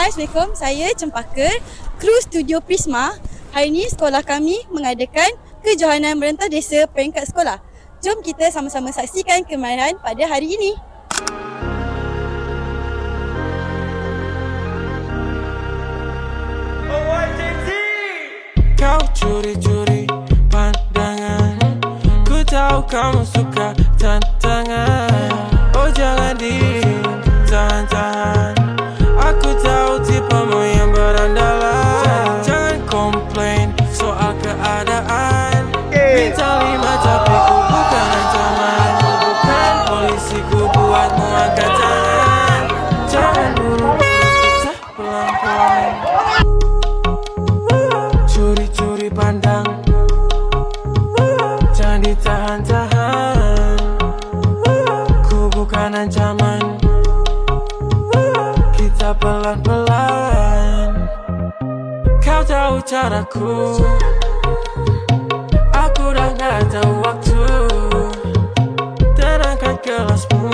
Hai, Assalamualaikum. Saya Cempaka, kru Studio Prisma. Hari ini sekolah kami mengadakan kejohanan merentas desa peringkat sekolah. Jom kita sama-sama saksikan kemarahan pada hari ini. Kau curi-curi pandangan, ku tahu kamu suka tantangan. Oh jangan ditahan-tahan, aku tahu tipemu yang berandalan. Jangan komplain soal keadaan. Bintang 5 tapi ku bukan ancaman. Ku bukan polisi, ku buatmu angkat tangan. Jangan buru-buru, tak pelan-pelan. Curi-curi pandang, jangan ditahan-tahan. Ku bukan ancaman, kita pelan-pelan. Kau tahu caraku, aku dah gak tahu waktu. Tenangkan kelasmu,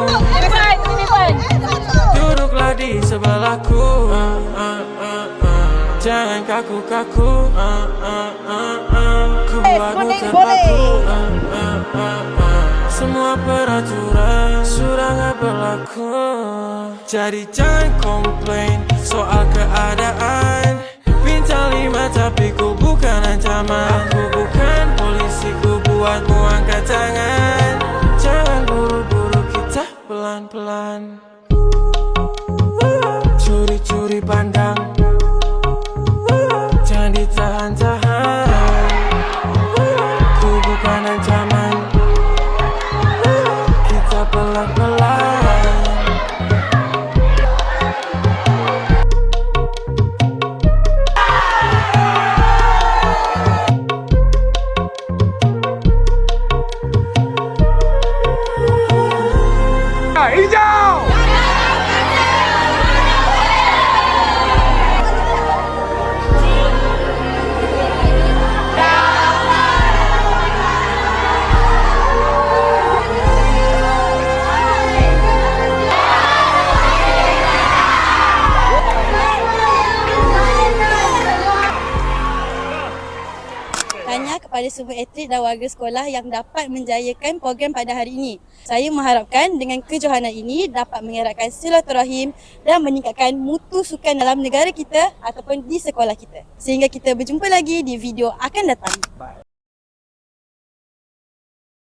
duduklah di sebelahku. Jangan kaku-kaku, ku buatmu terpaku. Semua peraturan sudah gak berlaku. Jadi jangan komplain soal keadaan. Bintang 5 tapi ku bukan ancaman. Aku bukan polisi, ku buatmu angkat tangan. Jangan buru-buru, kita pelan-pelan. Curi-curi pandang, jangan ditahan-tahan. Ku bukan ancaman, kita pelan-pelan. Hijau! Tanya kepada semua atlet dan warga sekolah yang dapat menjayakan program pada hari ini. Saya mengharapkan dengan kejohanan ini dapat mengeratkan silaturahim dan meningkatkan mutu sukan dalam negara kita ataupun di sekolah kita. Sehingga kita berjumpa lagi di video akan datang. Bye.